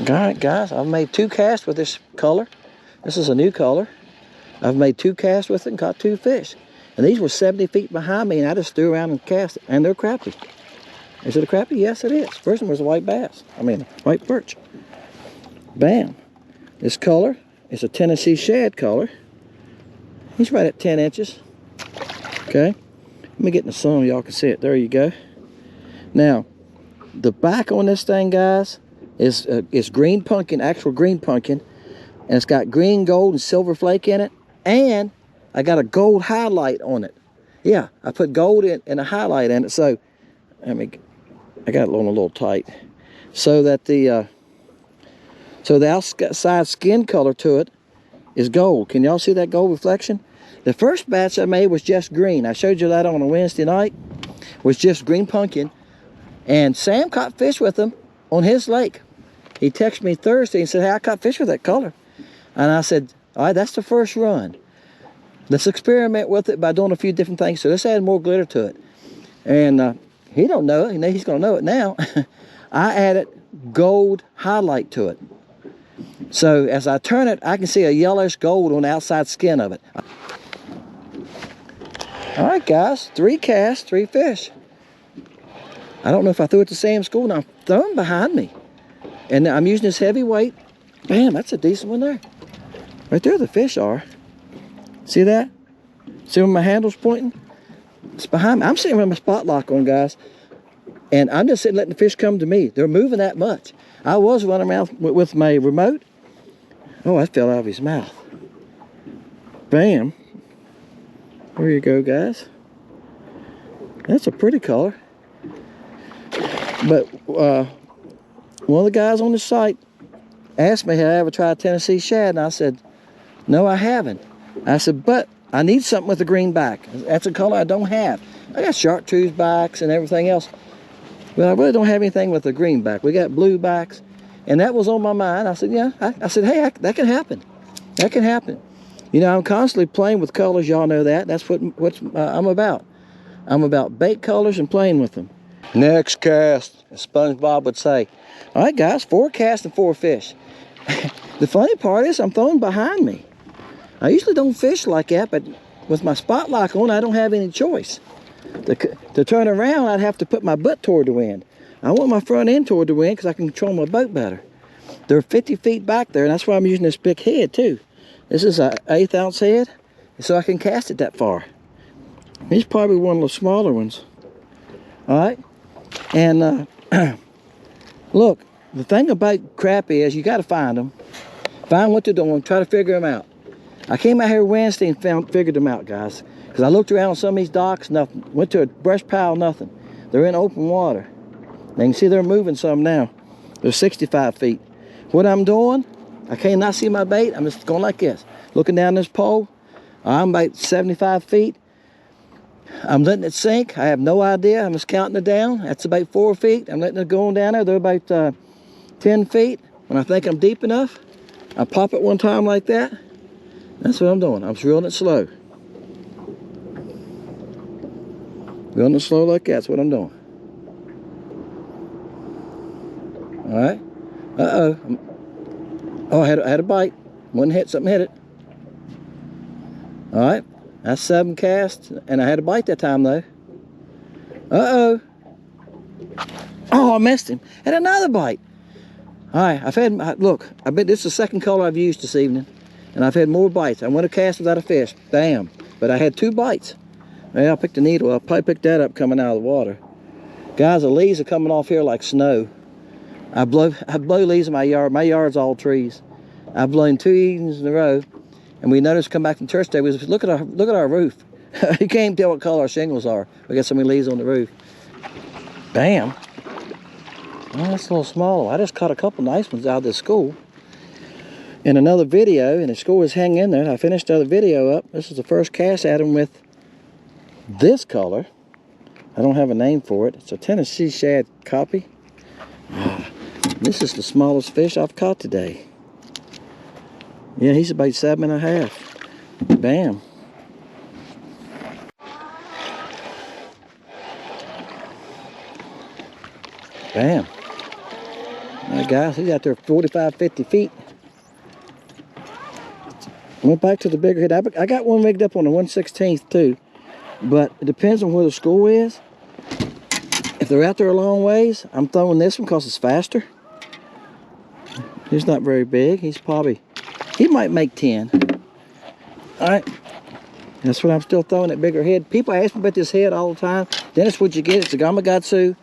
Alright guys, I've made 2 casts with this color. This is a new color. I've made 2 casts with it and caught 2 fish. And these were 70 feet behind me and I just threw around and cast it. And they're crappie. Is it a crappie? Yes it is. First one was a white bass. I mean, white perch. Bam. This color is a Tennessee shad color. He's right at 10 inches. Okay. Let me get in the sun so y'all can see it. There you go. Now, the back on this thing, guys, is green pumpkin, actual green pumpkin, and it's got green, gold, and silver flake in it, and I got a gold highlight on it. Yeah, I put gold in and a highlight in it, so I got it on a little tight, so that the outside skin color to it is gold. Can y'all see that gold reflection? The first batch I made was just green. I showed you that on a Wednesday night. Was just green pumpkin, and Sam caught fish with them on his lake. He texted me Thursday and said, hey, I caught fish with that color. And I said, all right, that's the first run. Let's experiment with it by doing a few different things. So let's add more glitter to it. And he don't know it. He's going to know it now. I added gold highlight to it. So as I turn it, I can see a yellowish gold on the outside skin of it. All right, guys, 3 casts, 3 fish. I don't know if I threw it to Sam's school. Now I'm throwing behind me. And I'm using this heavy weight. Bam, that's a decent one there. Right there the fish are. See that? See where my handle's pointing? It's behind me. I'm sitting with my spot lock on, guys. And I'm just sitting letting the fish come to me. They're moving that much. I was running around with my remote. Oh, that fell out of his mouth. Bam. There you go, guys. That's a pretty color. But one of the guys on the site asked me had I ever tried Tennessee shad, and I said, no, I haven't. I said, but I need something with a green back. That's a color I don't have. I got chartreuse backs and everything else, but I really don't have anything with a green back. We got blue backs, and that was on my mind. I said, yeah. I said, hey, that can happen. That can happen. You know, I'm constantly playing with colors. Y'all know that. That's what I'm about. I'm about bait colors and playing with them. Next cast, as SpongeBob would say. All right, guys, 4 casts and 4 fish. The funny part is I'm throwing behind me. I usually don't fish like that, but with my spot lock on, I don't have any choice. To turn around, I'd have to put my butt toward the wind. I want my front end toward the wind because I can control my boat better. They're 50 feet back there, and that's why I'm using this big head too. This is an 1/8 ounce head, so I can cast it that far. He's probably one of the smaller ones. All right, and look, the thing about crappie is you got to find them, find what they're doing, try to figure them out. I came out here Wednesday and figured them out, guys, because I looked around on some of these docks, nothing. Went to a brush pile, nothing. They're in open water. You can see they're moving some now. They're 65 feet. What I'm doing, I cannot see my bait. I'm just going like this, looking down this pole. I'm about 75 feet. I'm letting it sink. I have no idea. I'm just counting it down. That's about 4 feet. I'm letting it go on down there. They're about 10 feet. When I think I'm deep enough, I pop it one time like that. That's what I'm doing. I'm just reeling it slow. Reeling it slow like that. That's what I'm doing. All right. Uh-oh. Oh, I had a bite. One hit, something hit it. All right. That's 7 casts, and I had a bite that time, though. Uh-oh. Oh, I missed him. Had another bite. All right, I've had, look, I bet this is the second color I've used this evening, and I've had more bites. I went a cast without a fish. Bam. But I had 2 bites. Maybe I'll pick the needle. I'll probably pick that up coming out of the water. Guys, the leaves are coming off here like snow. I blow leaves in my yard. My yard's all trees. I've blown 2 evenings in a row. And we noticed come back from church day, we was, look at our roof. You can't even tell what color our shingles are. We got so many leaves on the roof. Bam. Oh, that's a little small. I just caught a couple nice ones out of this school. In another video, and the school was hanging in there. I finished the other video up. This is the first cast at them with this color. I don't have a name for it. It's a Tennessee shad copy. This is the smallest fish I've caught today. Yeah, he's about 7.5. Bam. Bam. All right, guys, he's out there 45, 50 feet. Went back to the bigger head. I got one rigged up on the 1/16 too, but it depends on where the school is. If they're out there a long ways, I'm throwing this one because it's faster. He's not very big. He might make 10. All right. That's what I'm still throwing, that bigger head. People ask me about this head all the time. Dennis, what'd you get? It's a Gamakatsu.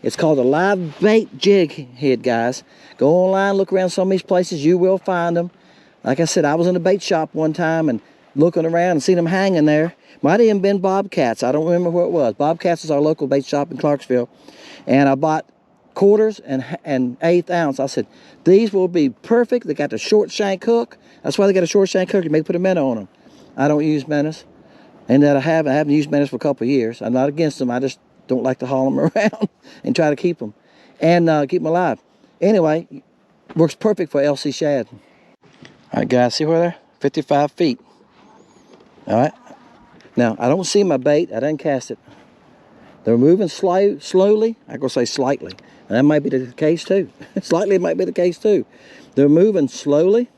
It's called a live bait jig head, guys. Go online, look around some of these places. You will find them. Like I said, I was in a bait shop one time and looking around and seen them hanging there. Might have even been Bobcats. I don't remember where it was. Bobcats is our local bait shop in Clarksville. And I bought quarters and 1/8 ounce. I said, these will be perfect. They got the short shank hook. That's why they got a short shank hook. You may put a minnow on them. I don't use menace. And that I haven't used menace for a couple of years. I'm not against them. I just don't like to haul them around and try to keep them. And keep them alive. Anyway, works perfect for LC shad. All right, guys, see where they're? 55 feet. All right. Now, I don't see my bait. I didn't cast it. They're moving slowly. I'm going to say slightly. And that might be the case too. Slightly, it might be the case too. They're moving slowly.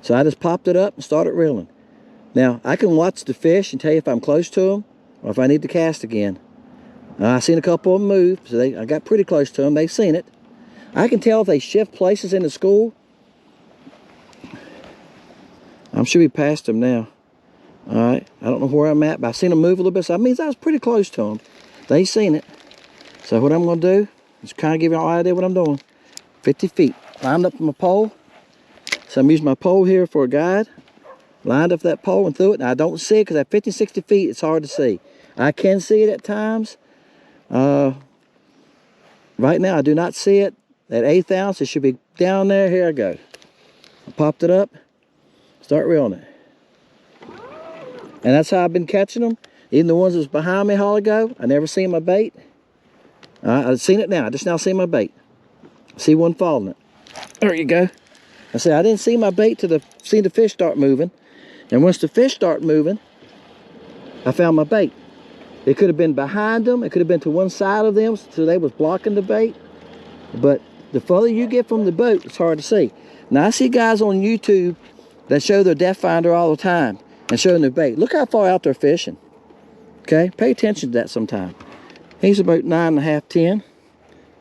So I just popped it up and started reeling. Now, I can watch the fish and tell you if I'm close to them or if I need to cast again. I seen a couple of them move, so I got pretty close to them. They've seen it. I can tell if they shift places in the school. I'm sure we passed them now. All right, I don't know where I'm at, but I've seen them move a little bit, so that means I was pretty close to them. They seen it. So what I'm going to do is kind of give you an idea what I'm doing. 50 feet. Lined up my pole. So I'm using my pole here for a guide. Lined up that pole and threw it. Now I don't see it because at 50, 60 feet, it's hard to see. I can see it at times. Right now, I do not see it. At 1/8 ounce, it should be down there. Here I go. I popped it up. Start reeling it. And that's how I've been catching them. Even the ones that was behind me a while ago, I never seen my bait. I've seen it now. I just now see my bait. I see one following it. There you go. I said I didn't see my bait till see the fish start moving. And once the fish start moving, I found my bait. It could have been behind them. It could have been to one side of them, so they was blocking the bait. But the further you get from the boat, it's hard to see. Now, I see guys on YouTube that show their depth finder all the time and showing their bait. Look how far out they're fishing. Okay? Pay attention to that sometime. He's about 9.5, 10.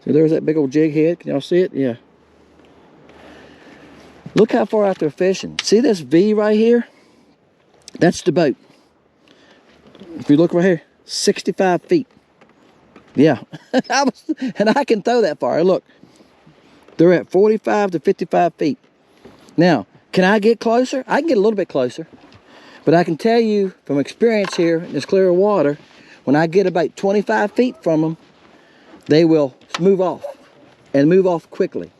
So there's that big old jig head. Can y'all see it? Yeah. Look how far out they're fishing. See this V right here? That's the boat. If you look right here, 65 feet. Yeah. And I can throw that far. Look. They're at 45 to 55 feet. Now, can I get closer? I can get a little bit closer. But I can tell you from experience here in this clear water, when I get about 25 feet from them, they will move off. And move off quickly.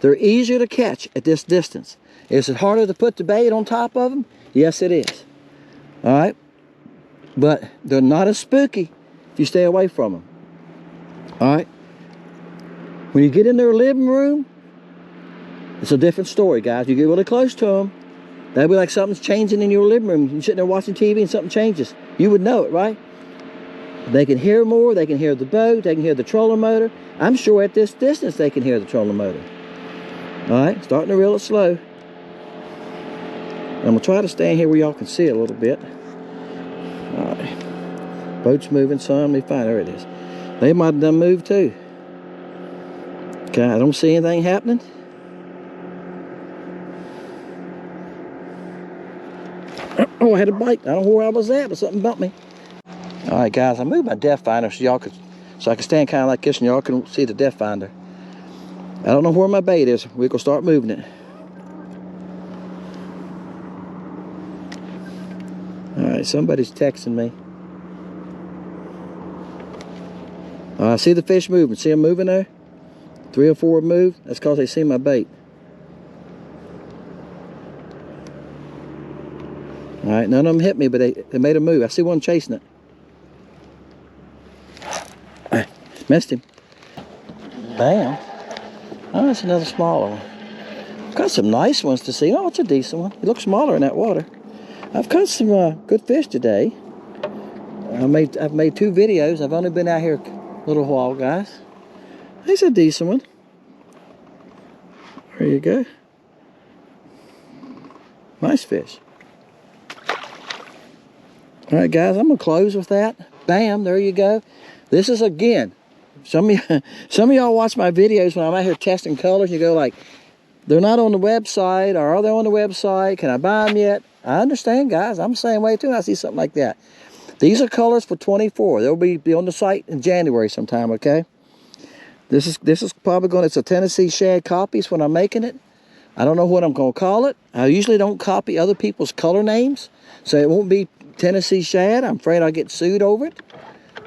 They're easier to catch at this distance. Is it harder to put the bait on top of them? Yes, it is. All right? But they're not as spooky if you stay away from them. All right? When you get in their living room, it's a different story, guys. You get really close to them, that'll be like something's changing in your living room. You're sitting there watching TV and something changes. You would know it, right? They can hear more. They can hear the boat. They can hear the trolling motor. I'm sure at this distance they can hear the trolling motor. All right, starting to reel it slow. I'm going to try to stand here where y'all can see it a little bit. All right. Boat's moving some. Let me find. There it is. They might have done moved too. Okay, I don't see anything happening. Oh, I had a bite. I don't know where I was at, but something bumped me. All right, guys, I moved my depth finder so I can stand kind of like this and y'all can see the depth finder. I don't know where my bait is. We're gonna start moving it. All right, somebody's texting me. I see the fish moving. See them moving there? 3 or 4 move. That's because they see my bait. All right, none of them hit me, but they made a move. I see one chasing it. Missed him. Bam. Oh, that's another smaller one. I've got some nice ones to see. Oh, it's a decent one. It looks smaller in that water. I've caught some good fish today. I've made 2 videos. I've only been out here a little while, guys. He's a decent one. There you go. Nice fish. All right, guys, I'm gonna close with that. Bam, there you go. This is, again, some of y'all watch my videos when I'm out here testing colors. You go like, they're not on the website, or are they on the website? Can I buy them yet? I understand, guys. I'm the same way too. I see something like that. These are colors for 24. They'll be on the site in January sometime. Okay. This is probably going. It's a Tennessee Shad copies when I'm making it. I don't know what I'm going to call it. I usually don't copy other people's color names, so it won't be Tennessee Shad. I'm afraid I'll get sued over it.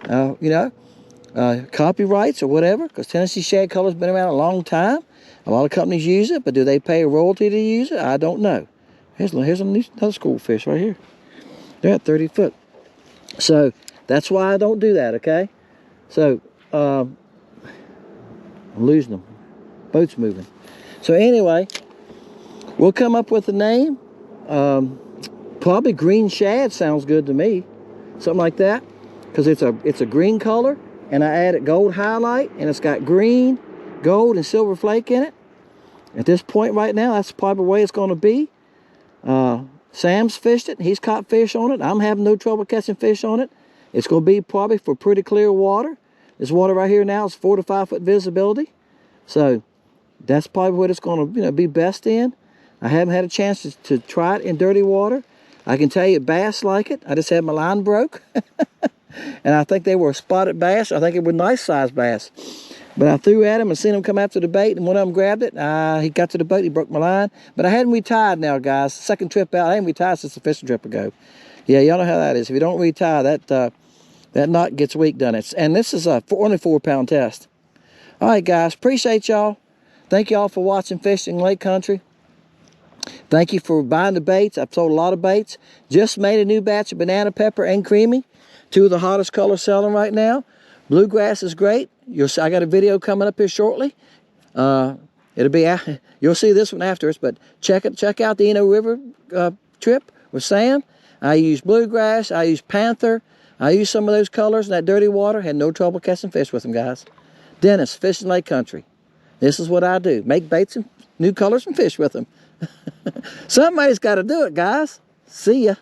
You know, copyrights or whatever, because Tennessee Shad color's been around a long time. A lot of companies use it, but do they pay a royalty to use it? I don't know. Here's another school fish right here. They're at 30 foot. So that's why I don't do that, okay? So I'm losing them. Boat's moving. So anyway, we'll come up with a name. Probably green shad sounds good to me. Something like that. Because it's a green color, and I added gold highlight, and it's got green, gold, and silver flake in it. At this point right now, that's probably the way it's going to be. Sam's fished it. He's caught fish on it. I'm having no trouble catching fish on it. It's going to be probably for pretty clear water. This water right here now is 4 to 5 foot visibility. So that's probably what it's going to be best in. I haven't had a chance to try it in dirty water. I can tell you bass like it. I just had my line broke. And I think they were spotted bass. I think it was nice sized bass. But I threw at him and seen him come after the bait, and one of them grabbed it. He got to the boat, he broke my line. But I hadn't retied now, guys. Second trip out, I hadn't retied since the fishing trip ago. Yeah, y'all know how that is. If you don't retie, that knot gets weak done. And this is a only 4-pound test. All right, guys, appreciate y'all. Thank y'all for watching Fishing Lake Country. Thank you for buying the baits. I've sold a lot of baits. Just made a new batch of banana pepper and creamy. 2 of the hottest colors selling right now. Bluegrass is great. I got a video coming up here shortly. It'll be you'll see this one after us, but check out the Eno River trip with Sam. I used bluegrass. I used panther. I used some of those colors in that dirty water. Had no trouble catching fish with them, guys. Dennis, Fishing Lake Country. This is what I do. Make baits and new colors and fish with them. Somebody's got to do it, guys. See ya.